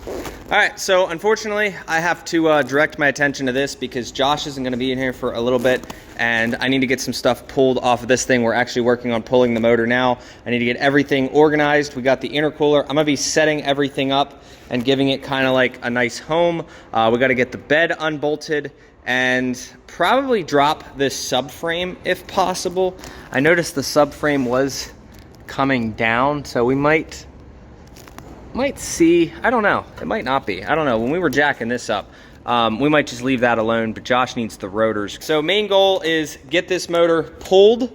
All right, so unfortunately, I have to direct my attention to this because Josh isn't going to be in here for a little bit, and I need to get some stuff pulled off of this thing. We're actually working on pulling the motor now. I need to get everything organized. We got the intercooler. I'm going to be setting everything up and giving it kind of like a nice home. We got to get the bed unbolted and probably drop this subframe if possible. I noticed the subframe was coming down, so we might see, I don't know, it might not be, I don't know. When we were jacking this up, we might just leave that alone, but Josh needs the rotors. So main goal is get this motor pulled,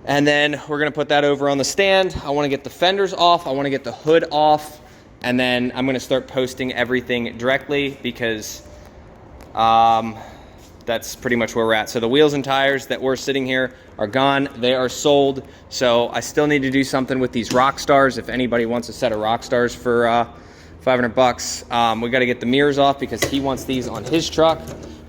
and then we're gonna put that over on the stand. I wanna get the fenders off, I wanna get the hood off, and then I'm gonna start posting everything directly because that's pretty much where we're at. So the wheels and tires that were sitting here are gone. They are sold. So I still need to do something with these rock stars. If anybody wants a set of rock stars for 500 bucks, we got to get the mirrors off because he wants these on his truck.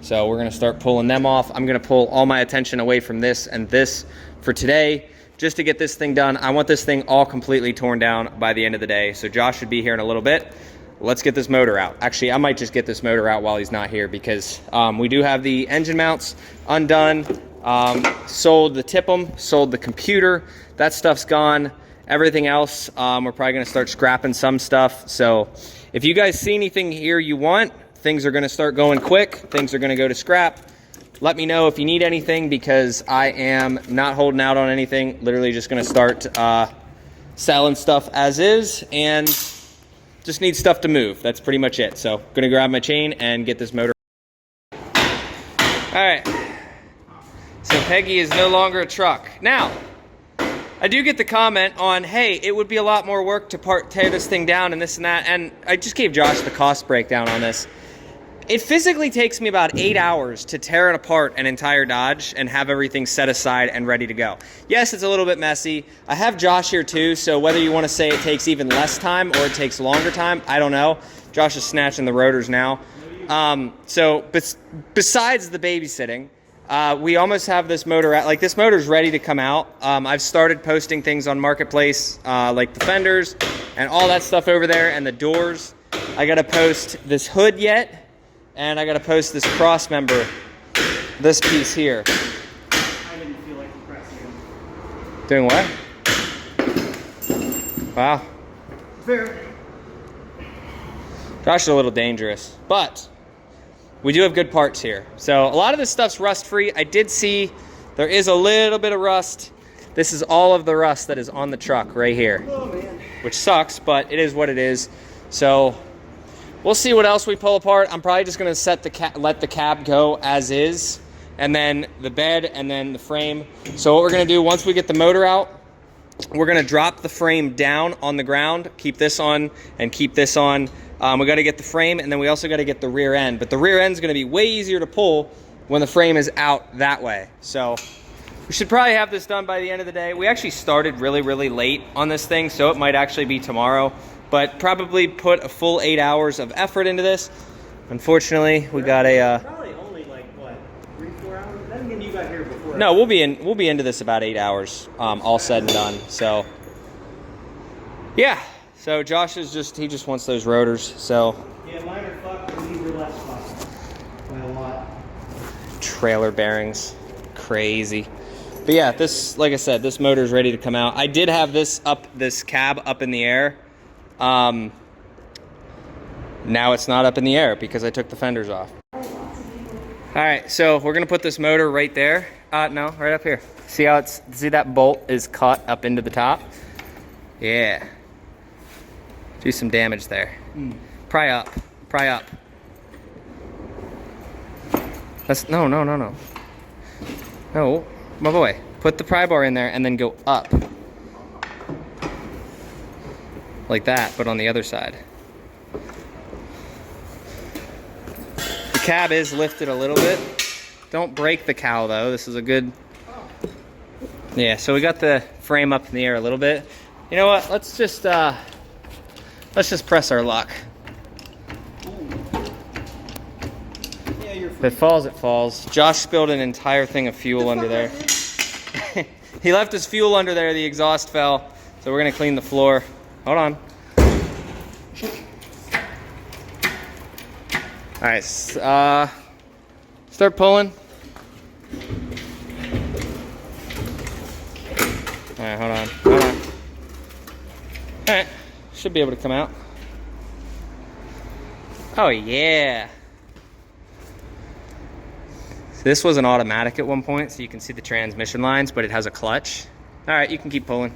So we're going to start pulling them off. I'm going to pull all my attention away from this and this for today just to get this thing done. I want this thing all completely torn down by the end of the day. So Josh should be here in a little bit. Let's get this motor out. Actually, I might just get this motor out while he's not here because we do have the engine mounts undone. Sold the TIP'em, sold the computer. That stuff's gone. Everything else, we're probably gonna start scrapping some stuff. So if you guys see anything here you want, things are gonna start going quick. Things are gonna go to scrap. Let me know if you need anything because I am not holding out on anything. Literally just gonna start selling stuff as is and just need stuff to move. That's pretty much it. So gonna grab my chain and get this motor. All right, so Peggy is no longer a truck. Now, I do get the comment on, hey, it would be a lot more work to tear this thing down and this and that, and I just gave Josh the cost breakdown on this. It physically takes me about 8 hours to tear it apart an entire Dodge and have everything set aside and ready to go. Yes, it's a little bit messy. I have Josh here too, so whether you want to say it takes even less time or it takes longer time, I don't know. Josh is snatching the rotors now. Besides the babysitting, we almost have this motor out. Like, this motor's ready to come out. I've started posting things on Marketplace, like the fenders and all that stuff over there and the doors. I got to post this hood yet. And I gotta post this cross member, this piece here. I didn't feel like pressing him. Doing what? Wow. Fair. Josh is a little dangerous, but we do have good parts here. So a lot of this stuff's rust free. I did see there is a little bit of rust. This is all of the rust that is on the truck right here. Oh man. Which sucks, but it is what it is. So we'll see what else we pull apart. I'm probably just gonna let the cab go as is, and then the bed, and then the frame. So what we're gonna do, once we get the motor out, we're gonna drop the frame down on the ground, keep this on, and keep this on. We gotta get the frame, and then we also gotta get the rear end. But the rear end's gonna be way easier to pull when the frame is out that way. So we should probably have this done by the end of the day. We actually started really, really late on this thing, so it might actually be tomorrow. But probably put a full 8 hours of effort into this. Unfortunately, we got a probably only like what, 3-4 hours? Then again, you got here before. no, we'll be into this about 8 hours, all said and done. So yeah. So Josh is he just wants those rotors. So Yeah, mine are fucked and these are less fucked by a lot. trailer bearings, crazy. But yeah, this, like I said, this motor is ready to come out. I did have this cab up in the air. Now it's not up in the air because I took the fenders off. All right, so we're gonna put this motor right there. No, right up here. See how see that bolt is cut up into the top? Yeah. Do some damage there. Pry up, pry up. That's, no, my boy. Put the pry bar in there and then go up. Like that, but on the other side. The cab is lifted a little bit. Don't break the cow though. This is a good... Yeah, so we got the frame up in the air a little bit. You know what? Let's just press our luck. Yeah, you're If it falls, it falls. Josh spilled an entire thing of fuel under there. He left his fuel under there, the exhaust fell. So we're gonna clean the floor. Hold on. right, start pulling. All right, hold on. All right, should be able to come out. Oh yeah. So this was an automatic at one point, so you can see the transmission lines, but it has a clutch. All right, you can keep pulling.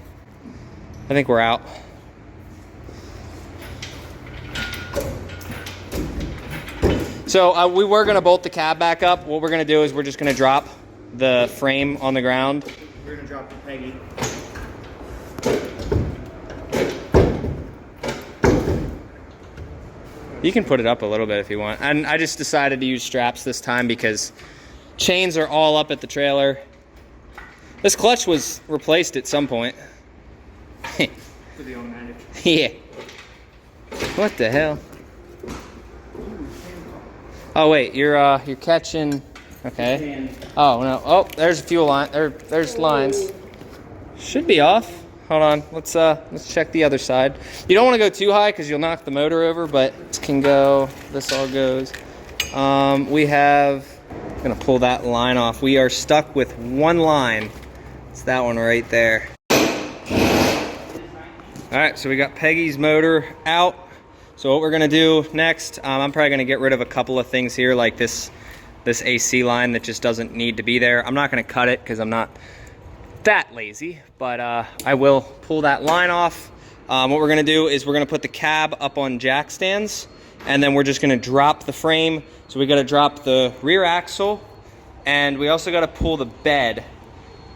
I think we're out. So we were gonna bolt the cab back up. What we're gonna do is we're just gonna drop the frame on the ground. We're gonna drop the Peggy. You can put it up a little bit if you want. And I just decided to use straps this time because chains are all up at the trailer. This clutch was replaced at some point. For the automatic. Yeah. What the hell? Oh wait, you're catching. Okay. Oh no. Oh, there's a fuel line. There's lines. Should be off. Hold on. Let's check the other side. You don't want to go too high because you'll knock the motor over, but this can go. This all goes. I'm gonna pull that line off. We are stuck with one line. It's that one right there. All right, so we got Peggy's motor out. So what we're gonna do next, I'm probably gonna get rid of a couple of things here, like this AC line that just doesn't need to be there. I'm not gonna cut it because I'm not that lazy, but I will pull that line off. What we're gonna do is we're gonna put the cab up on jack stands, and then we're just gonna drop the frame. So we gotta drop the rear axle, and we also gotta pull the bed.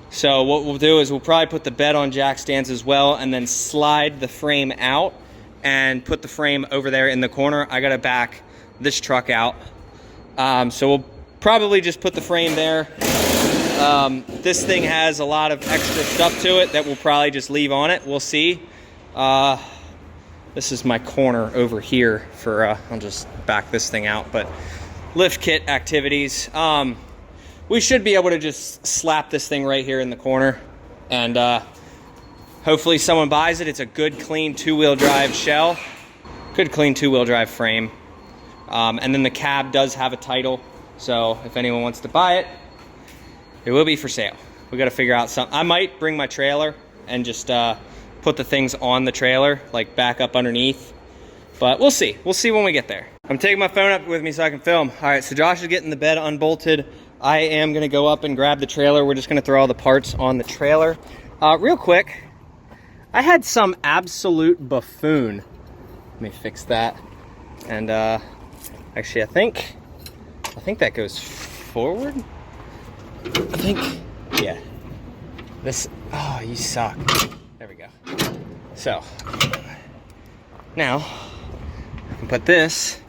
So what we'll do is we'll probably put the bed on jack stands as well, and then slide the frame out and put the frame over there in the corner. I gotta back this truck out. So we'll probably just put the frame there. This thing has a lot of extra stuff to it that we'll probably just leave on it. We'll see. This is my corner over here for, I'll just back this thing out, but lift kit activities. We should be able to just slap this thing right here in the corner, and hopefully someone buys it. It's a good, clean two-wheel drive shell, good, clean two-wheel drive frame. And then the cab does have a title, so if anyone wants to buy it, it will be for sale. We got to figure out something. I might bring my trailer and just put the things on the trailer, like back up underneath, but we'll see. We'll see when we get there. I'm taking my phone up with me so I can film. All right, so Josh is getting the bed unbolted. I am gonna go up and grab the trailer. We're just gonna throw all the parts on the trailer. Real quick, I had some absolute buffoon. Let me fix that. And actually, I think that goes forward. I think, yeah. This, oh, you suck. There we go. So, now, I can put this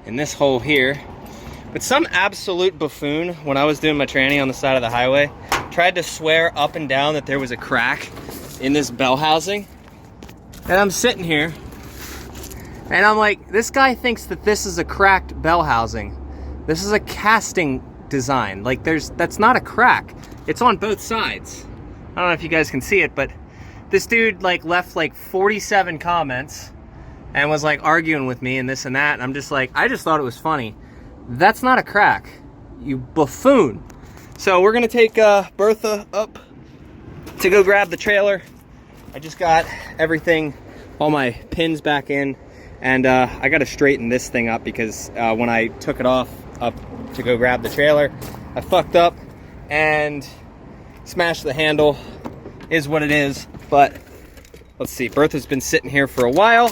in this hole here. But some absolute buffoon, when I was doing my tranny on the side of the highway, tried to swear up and down that there was a crack in this bell housing. And I'm sitting here, and I'm like, this guy thinks that this is a cracked bell housing. This is a casting design. Like, that's not a crack. It's on both sides. I don't know if you guys can see it, but this dude like left like 47 comments and was like arguing with me and this and that. And I'm just like, I just thought it was funny. That's not a crack, you buffoon. So we're gonna take Bertha up to go grab the trailer. I just got everything, all my pins back in, and I gotta straighten this thing up because when I took it off up to go grab the trailer, I fucked up and smashed the handle. Is what it is, but let's see. Bertha's been sitting here for a while.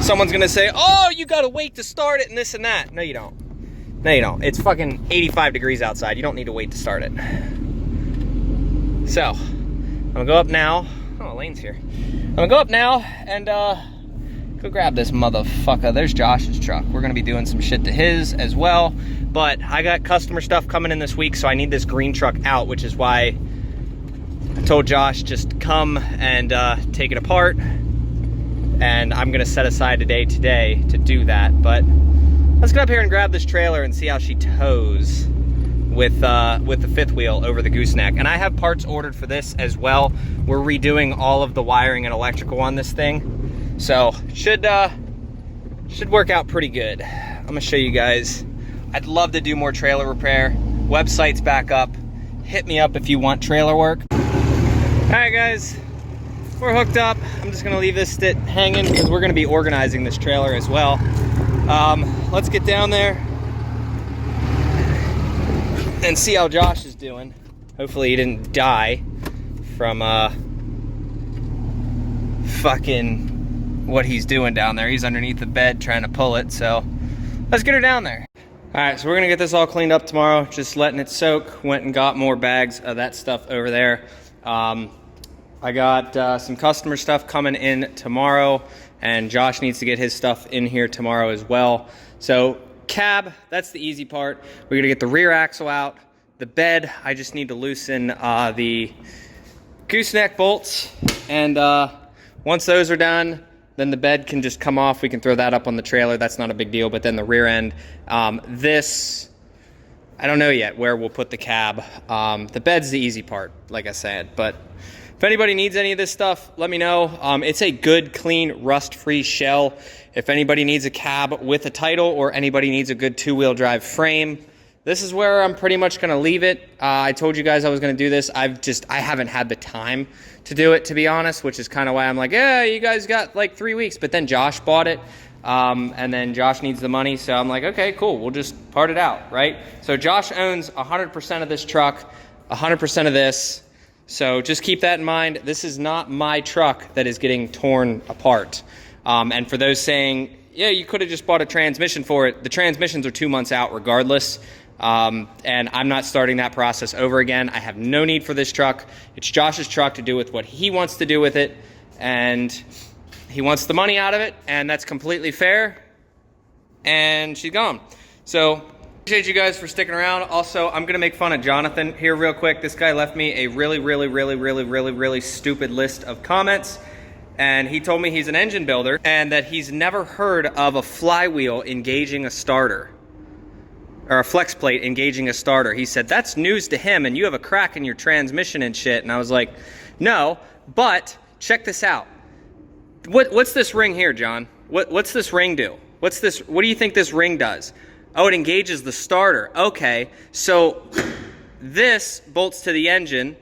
Someone's gonna say, oh, you gotta wait to start it and this and that. No, you don't. No, you don't. It's fucking 85 degrees outside. You don't need to wait to start it. So, I'm gonna go up now. Oh, Lane's here. I'm gonna go up now and go grab this motherfucker. There's Josh's truck. We're gonna be doing some shit to his as well. But I got customer stuff coming in this week, so I need this green truck out, which is why I told Josh just come and take it apart. And I'm gonna set aside a day today to do that. But let's get up here and grab this trailer and see how she tows with the fifth wheel over the gooseneck. And I have parts ordered for this as well. We're redoing all of the wiring and electrical on this thing. So should should work out pretty good. I'm gonna show you guys. I'd love to do more trailer repair. Website's back up. Hit me up if you want trailer work. All right, guys, we're hooked up. I'm just gonna leave this stick hanging because we're gonna be organizing this trailer as well. Let's get down there and see how Josh is doing. Hopefully he didn't die from fucking what he's doing down there. He's underneath the bed trying to pull it, so let's get her down there. All right, so we're gonna get this all cleaned up tomorrow, just letting it soak. Went and got more bags of that stuff over there. I got some customer stuff coming in tomorrow, and Josh needs to get his stuff in here tomorrow as well. So cab, that's the easy part. We're gonna get the rear axle out. The bed, I just need to loosen the gooseneck bolts, and once those are done, then the bed can just come off. We can throw that up on the trailer. That's not a big deal. But then the rear end, this, I don't know yet where we'll put the cab. The bed's the easy part, like I said. But if anybody needs any of this stuff, let me know. It's a good, clean, rust-free shell. If anybody needs a cab with a title, or anybody needs a good two-wheel drive frame, this is where I'm pretty much gonna leave it. I told you guys I was gonna do this. I haven't had the time to do it, to be honest, which is kind of why I'm like, yeah, you guys got like 3 weeks. But then Josh bought it, and then Josh needs the money. So I'm like, okay, cool, we'll just part it out, right? So Josh owns 100% of this truck, 100% of this. So just keep that in mind. This is not my truck that is getting torn apart. And for those saying, yeah, you could have just bought a transmission for it, the transmissions are 2 months out regardless. And I'm not starting that process over again. I have no need for this truck. It's Josh's truck to do with what he wants to do with it, and he wants the money out of it, and that's completely fair. And she's gone. So appreciate you guys for sticking around. Also, I'm gonna make fun of Jonathan here real quick. This guy left me a really stupid list of comments, and he told me he's an engine builder and that he's never heard of a flywheel engaging a starter, or a flex plate engaging a starter. He said, that's news to him, and you have a crack in your transmission and shit. And I was like, no, but check this out. What's this ring here, John? What's this ring do? What do you think this ring does? Oh, it engages the starter. Okay, so this bolts to the engine,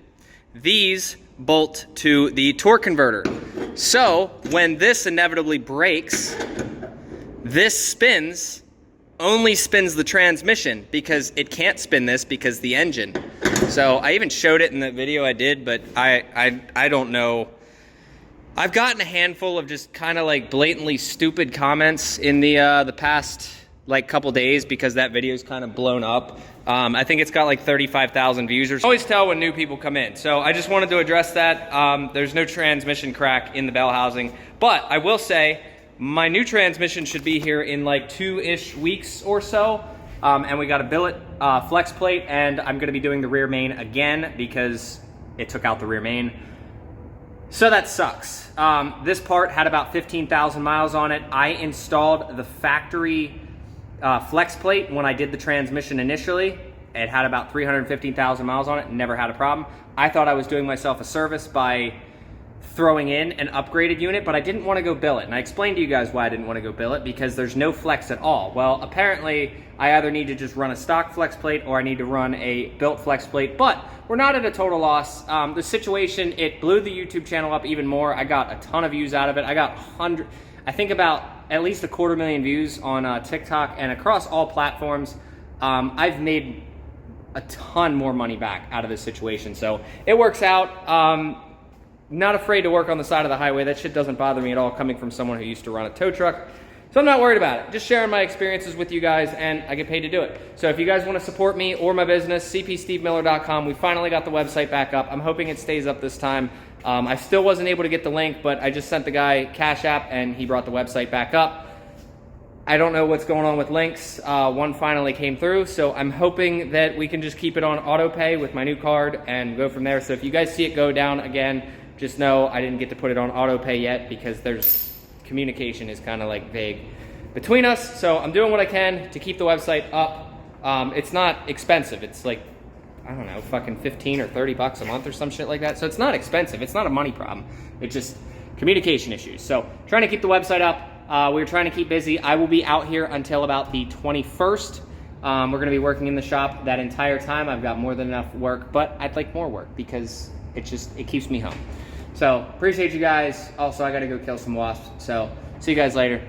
these bolt to the torque converter. So when this inevitably breaks, this only spins the transmission, because it can't spin this because the engine. So I even showed it in the video I did, but I don't know. I've gotten a handful of just kind of like blatantly stupid comments in the past like couple days, because that video's kind of blown up. I think it's got like 35,000 views or so. I always tell when new people come in. So I just wanted to address that. There's no transmission crack in the bell housing, but I will say, my new transmission should be here in like 2-ish weeks or so. And we got a billet flex plate, and I'm gonna be doing the rear main again because it took out the rear main. So that sucks. This part had about 15,000 miles on it. I installed the factory flex plate when I did the transmission initially. It had about 315,000 miles on it, never had a problem. I thought I was doing myself a service by throwing in an upgraded unit, but I didn't want to go billet. And I explained to you guys why I didn't want to go billet, because there's no flex at all. Well, apparently I either need to just run a stock flex plate or I need to run a built flex plate, but we're not at a total loss. The situation, it blew the YouTube channel up even more. I got a ton of views out of it. I got I think about at least 250,000 views on TikTok, and across all platforms. I've made a ton more money back out of this situation. So it works out. Not afraid to work on the side of the highway. That shit doesn't bother me at all, coming from someone who used to run a tow truck. So I'm not worried about it. Just sharing my experiences with you guys, and I get paid to do it. So if you guys want to support me or my business, cpstevemiller.com. We finally got the website back up. I'm hoping it stays up this time. I still wasn't able to get the link, but I just sent the guy Cash App, and he brought the website back up. I don't know what's going on with links. One finally came through, so I'm hoping that we can just keep it on auto pay with my new card and go from there. So if you guys see it go down again, just know I didn't get to put it on auto pay yet, because communication is kind of like vague between us. So I'm doing what I can to keep the website up. It's not expensive. It's like, I don't know, fucking 15 or 30 bucks a month or some shit like that. So it's not expensive. It's not a money problem. It's just communication issues. So trying to keep the website up. we're trying to keep busy. I will be out here until about the 21st. We're going to be working in the shop that entire time. I've got more than enough work, but I'd like more work because it keeps me home. So appreciate you guys. Also, I got to go kill some wasps. So see you guys later.